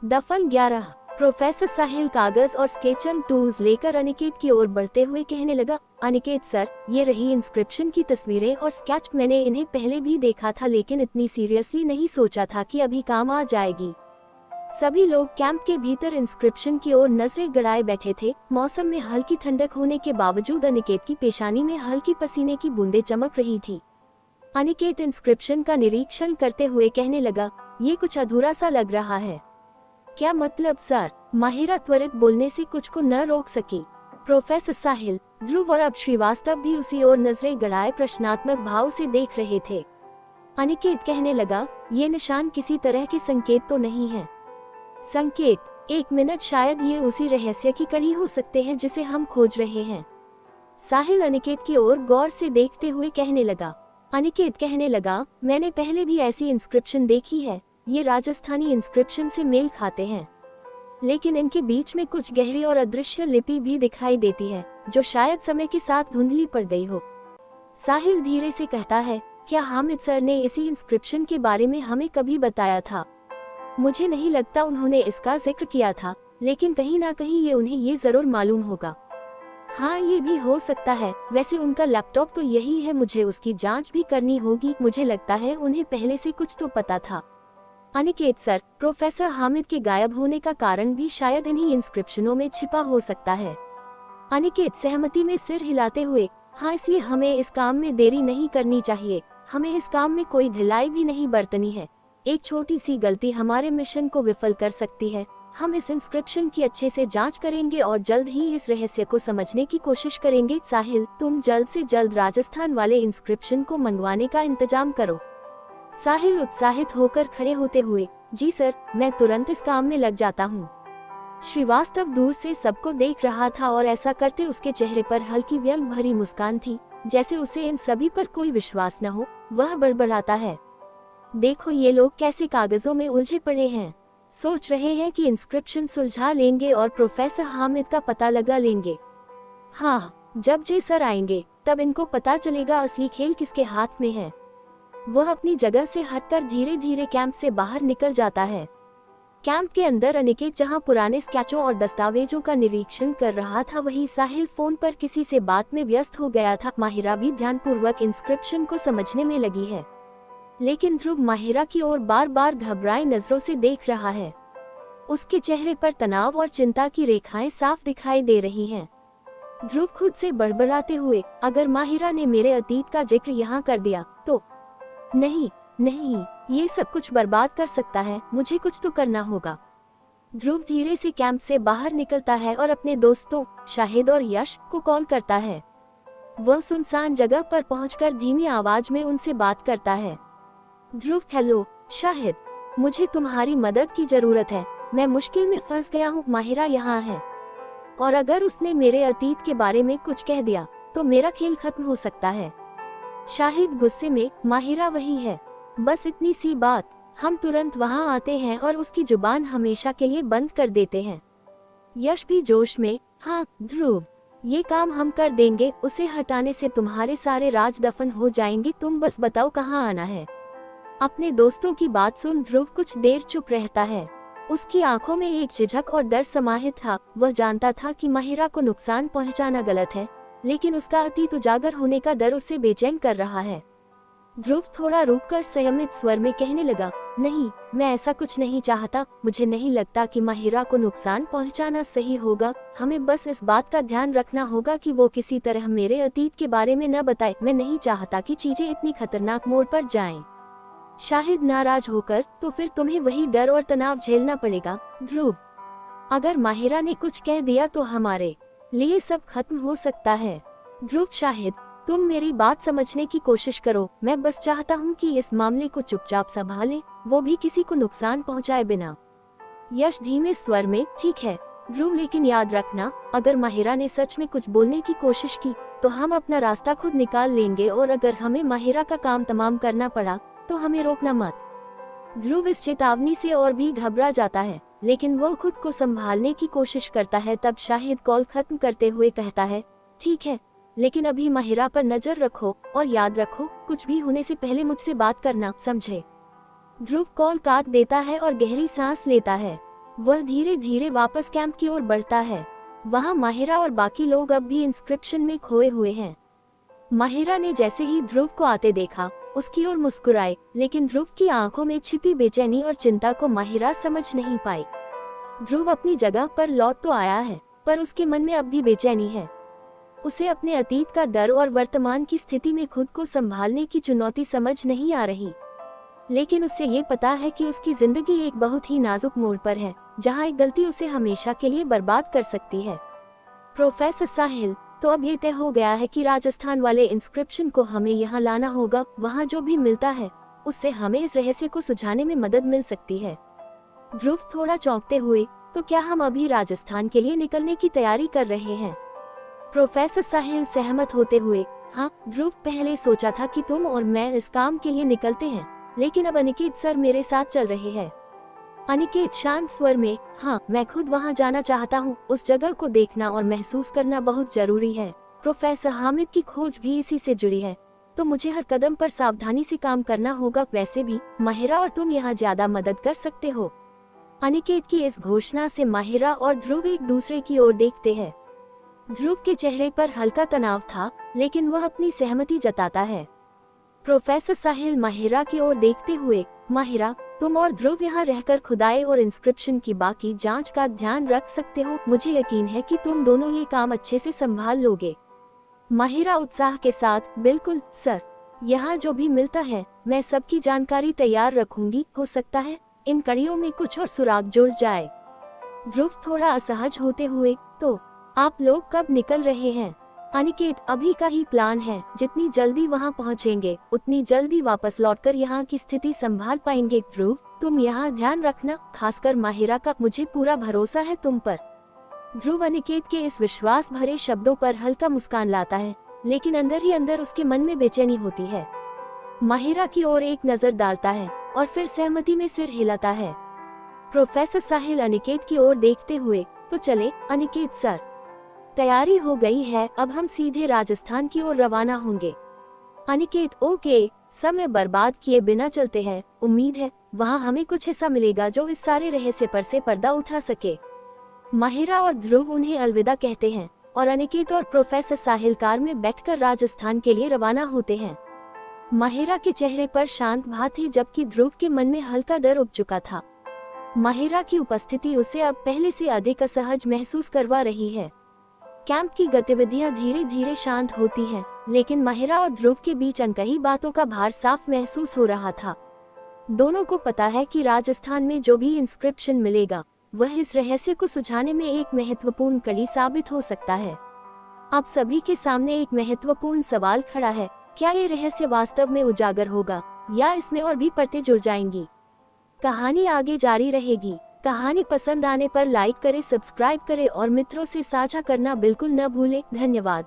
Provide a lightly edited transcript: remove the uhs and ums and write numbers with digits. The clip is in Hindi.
दफन 11। प्रोफेसर साहिल कागज और स्केचन टूल्स लेकर अनिकेत की ओर बढ़ते हुए कहने लगा, अनिकेत सर, ये रही इंस्क्रिप्शन की तस्वीरें और स्केच। मैंने इन्हें पहले भी देखा था, लेकिन इतनी सीरियसली नहीं सोचा था कि अभी काम आ जाएगी। सभी लोग कैंप के भीतर इंस्क्रिप्शन की ओर नजरें गड़ाए बैठे थे। मौसम में हल्की ठंडक होने के बावजूद अनिकेत की पेशानी में हल्की पसीने की बूंदें चमक रही थी। अनिकेत इंस्क्रिप्शन का निरीक्षण करते हुए कहने लगा, ये कुछ अधूरा सा लग रहा है। क्या मतलब सर? माहिरा त्वरित बोलने से कुछ को न रोक सकी। प्रोफेसर साहिल, ध्रुव और अब श्रीवास्तव भी उसी ओर नजरें गड़ाए प्रश्नात्मक भाव से देख रहे थे। अनिकेत कहने लगा, ये निशान किसी तरह के संकेत तो नहीं है? संकेत? एक मिनट, शायद ये उसी रहस्य की कड़ी हो सकते हैं जिसे हम खोज रहे हैं। साहिल अनिकेत की ओर गौर से देखते हुए कहने लगा। अनिकेत कहने लगा, मैंने पहले भी ऐसी इंस्क्रिप्शन देखी है। ये राजस्थानी इंस्क्रिप्शन से मेल खाते हैं, लेकिन इनके बीच में कुछ गहरी और अदृश्य लिपि भी दिखाई देती है, जो शायद समय के साथ धुंधली पड़ गई हो। साहिल धीरे से कहता है, क्या हामिद सर ने इसी इंस्क्रिप्शन के बारे में हमें कभी बताया था? मुझे नहीं लगता उन्होंने इसका जिक्र किया था, लेकिन कहीं ना कहीं ये उन्हें ये जरूर मालूम होगा। हाँ, ये भी हो सकता है। वैसे उनका लैपटॉप तो यही है, मुझे उसकी जांच भी करनी होगी। मुझे लगता है उन्हें पहले से कुछ तो पता था। अनिकेत सर, प्रोफेसर हामिद के गायब होने का कारण भी शायद इन्हीं इंस्क्रिप्शनों में छिपा हो सकता है। अनिकेत सहमति में सिर हिलाते हुए, हाँ, इसलिए हमें इस काम में देरी नहीं करनी चाहिए। हमें इस काम में कोई ढिलाई भी नहीं बरतनी है। एक छोटी सी गलती हमारे मिशन को विफल कर सकती है। हम इस इंस्क्रिप्शन की अच्छे से जांच करेंगे और जल्द ही इस रहस्य को समझने की कोशिश करेंगे। साहिल, तुम जल्द से जल्द राजस्थान वाले इंस्क्रिप्शन को मंगवाने का इंतजाम करो। साहिल उत्साहित होकर खड़े होते हुए, जी सर, मैं तुरंत इस काम में लग जाता हूँ। श्रीवास्तव दूर से सबको देख रहा था और ऐसा करते उसके चेहरे पर हल्की व्यंग भरी मुस्कान थी, जैसे उसे इन सभी पर कोई विश्वास न हो। वह बड़बड़ाता है, देखो ये लोग कैसे कागजों में उलझे पड़े हैं। सोच रहे हैं कि इंस्क्रिप्शन सुलझा लेंगे और प्रोफेसर हामिद का पता लगा लेंगे। हाँ, जब जे सर आएंगे तब इनको पता चलेगा असली खेल किसके हाथ में है। वह अपनी जगह से हटकर धीरे धीरे कैंप से बाहर निकल जाता है। कैंप के अंदर अनिकेत जहां पुराने स्केचों और दस्तावेजों का निरीक्षण कर रहा था, वहीं साहिल फोन पर किसी से बात में व्यस्त हो गया था। माहिरा भी ध्यानपूर्वक इंस्क्रिप्शन को समझने में लगी है, लेकिन ध्रुव माहिरा की ओर बार बार घबराई नजरों से देख रहा है। उसके चेहरे पर तनाव और चिंता की रेखाएं साफ दिखाई दे रही हैं। ध्रुव खुद से बड़बड़ाते हुए, अगर माहिरा ने मेरे अतीत का जिक्र यहाँ कर दिया तो? नहीं नहीं, ये सब कुछ बर्बाद कर सकता है। मुझे कुछ तो करना होगा। ध्रुव धीरे से कैंप से बाहर निकलता है और अपने दोस्तों शाहिद और यश को कॉल करता है। वह सुनसान जगह पर पहुंचकर धीमी आवाज में उनसे बात करता है। ध्रुव, हेलो शाहिद, मुझे तुम्हारी मदद की जरूरत है। मैं मुश्किल में फंस गया हूँ। माहिरा यहाँ है और अगर उसने मेरे अतीत के बारे में कुछ कह दिया तो मेरा खेल खत्म हो सकता है। शाहिद गुस्से में, माहिरा वही है, बस इतनी सी बात। हम तुरंत वहां आते हैं और उसकी जुबान हमेशा के लिए बंद कर देते हैं। यश भी जोश में, हाँ ध्रुव, ये काम हम कर देंगे। उसे हटाने से तुम्हारे सारे राज दफन हो जाएंगे। तुम बस बताओ कहाँ आना है। अपने दोस्तों की बात सुन ध्रुव कुछ देर चुप रहता है। उसकी आंखों में एक झिझक और डर समाहित था। वह जानता था कि माहिरा को नुकसान पहुंचाना गलत है, लेकिन उसका अतीत उजागर होने का डर उसे बेचैन कर रहा है। ध्रुव थोड़ा रुककर संयमित स्वर में कहने लगा, नहीं, मैं ऐसा कुछ नहीं चाहता। मुझे नहीं लगता कि माहिरा को नुकसान पहुंचाना सही होगा। हमें बस इस बात का ध्यान रखना होगा कि वो किसी तरह मेरे अतीत के बारे में न बताए। मैं नहीं चाहता कि चीजें इतनी खतरनाक मोड़ पर जाएं। शाहिद नाराज होकर, तो फिर तुम्हें वही डर और तनाव झेलना पड़ेगा ध्रुव। अगर माहिरा ने कुछ कह दिया तो हमारे लिए सब खत्म हो सकता है। ध्रुव, शाहिद, तुम मेरी बात समझने की कोशिश करो। मैं बस चाहता हूँ कि इस मामले को चुपचाप संभालें, वो भी किसी को नुकसान पहुँचाए बिना। यश धीमे स्वर में, ठीक है ध्रुव, लेकिन याद रखना, अगर माहिरा ने सच में कुछ बोलने की कोशिश की तो हम अपना रास्ता खुद निकाल लेंगे, और अगर हमें माहिरा का काम तमाम करना पड़ा तो हमें रोकना मत। ध्रुव इस चेतावनी से और भी घबरा जाता है, लेकिन वो खुद को संभालने की कोशिश करता है। तब शाहिद कॉल खत्म करते हुए कहता है, ठीक है, लेकिन अभी माहिरा पर नजर रखो और याद रखो, कुछ भी होने से पहले मुझसे बात करना, समझे? ध्रुव कॉल काट देता है और गहरी सांस लेता है। वह धीरे धीरे वापस कैंप की ओर बढ़ता है। वहाँ माहिरा और बाकी लोग अब भी इंस्क्रिप्शन में खोए हुए हैं। माहिरा ने जैसे ही ध्रुव को आते देखा, उसकी ओर मुस्कुराए, लेकिन ध्रुव की आंखों में छिपी बेचैनी और चिंता को माहिरा समझ नहीं पाई। ध्रुव अपनी जगह पर लौट तो आया है, पर उसके मन में अब भी बेचैनी है। उसे अपने अतीत का डर और वर्तमान की स्थिति में खुद को संभालने की चुनौती समझ नहीं आ रही। लेकिन उसे ये पता है कि उसकी जिंदगी एक बहुत ही नाजुक मोड़ पर है, जहाँ एक गलती उसे हमेशा के लिए बर्बाद कर सकती है। प्रोफेसर साहिल, तो अब ये तय हो गया है कि राजस्थान वाले इंस्क्रिप्शन को हमें यहाँ लाना होगा। वहाँ जो भी मिलता है उससे हमें इस रहस्य को सुलझाने में मदद मिल सकती है। ध्रुव थोड़ा चौंकते हुए, तो क्या हम अभी राजस्थान के लिए निकलने की तैयारी कर रहे हैं? प्रोफेसर साहिल सहमत होते हुए, हाँ ध्रुव, पहले सोचा था कि तुम और मैं इस काम के लिए निकलते हैं, लेकिन अब अनिकेत सर मेरे साथ चल रहे हैं। अनिकेत शांत स्वर में, हाँ मैं खुद वहाँ जाना चाहता हूँ। उस जगह को देखना और महसूस करना बहुत जरूरी है। प्रोफेसर हामिद की खोज भी इसी से जुड़ी है, तो मुझे हर कदम पर सावधानी से काम करना होगा। वैसे भी माहिरा और तुम यहाँ ज्यादा मदद कर सकते हो। अनिकेत की इस घोषणा से माहिरा और ध्रुव एक दूसरे की ओर देखते हैं। ध्रुव के चेहरे पर हल्का तनाव था, लेकिन वह अपनी सहमति जताता है। प्रोफेसर साहिल माहिरा की ओर देखते हुए, माहिरा, तुम और ध्रुव यहाँ रहकर खुदाई और इंस्क्रिप्शन की बाकी जांच का ध्यान रख सकते हो। मुझे यकीन है कि तुम दोनों ये काम अच्छे से संभाल लोगे। माहिरा उत्साह के साथ, बिल्कुल सर, यहाँ जो भी मिलता है मैं सबकी जानकारी तैयार रखूंगी। हो सकता है इन कड़ियों में कुछ और सुराग जुड़ जाए। ध्रुव थोड़ा असहज होते हुए, तो आप लोग कब निकल रहे हैं? अनिकेत, अभी का ही प्लान है। जितनी जल्दी वहाँ पहुँचेंगे उतनी जल्दी वापस लौटकर यहाँ की स्थिति संभाल पाएंगे। ध्रुव, तुम यहाँ ध्यान रखना, खासकर माहिरा का। मुझे पूरा भरोसा है तुम पर। ध्रुव अनिकेत के इस विश्वास भरे शब्दों पर हल्का मुस्कान लाता है, लेकिन अंदर ही अंदर उसके मन में बेचैनी होती है। माहिरा की ओर एक नजर डालता है और फिर सहमति में सिर हिलाता है। प्रोफेसर साहिल अनिकेत की ओर देखते हुए, तो चले अनिकेत सर, तैयारी हो गई है, अब हम सीधे राजस्थान की ओर रवाना होंगे। अनिकेत, ओके, समय बर्बाद किए बिना चलते हैं। उम्मीद है वहाँ हमें कुछ ऐसा मिलेगा जो इस सारे रहस्य पर से पर्दा उठा सके। माहिरा और ध्रुव उन्हें अलविदा कहते हैं और अनिकेत और प्रोफेसर साहिल कार में बैठकर राजस्थान के लिए रवाना होते हैं। माहिरा के चेहरे पर शांत भाव थी, जबकि ध्रुव के मन में हल्का डर उठ चुका था। माहिरा की उपस्थिति उसे अब पहले से अधिक असहज महसूस करवा रही है। कैंप की गतिविधियां धीरे धीरे शांत होती हैं, लेकिन माहिरा और ध्रुव के बीच अनकही बातों का भार साफ महसूस हो रहा था। दोनों को पता है कि राजस्थान में जो भी इंस्क्रिप्शन मिलेगा वह इस रहस्य को सुलझाने में एक महत्वपूर्ण कड़ी साबित हो सकता है। आप सभी के सामने एक महत्वपूर्ण सवाल खड़ा है, क्या ये रहस्य वास्तव में उजागर होगा या इसमें और भी परतें जुड़ जाएंगी? कहानी आगे जारी रहेगी। कहानी पसंद आने पर लाइक करें, सब्सक्राइब करें और मित्रों से साझा करना बिल्कुल न भूलें। धन्यवाद।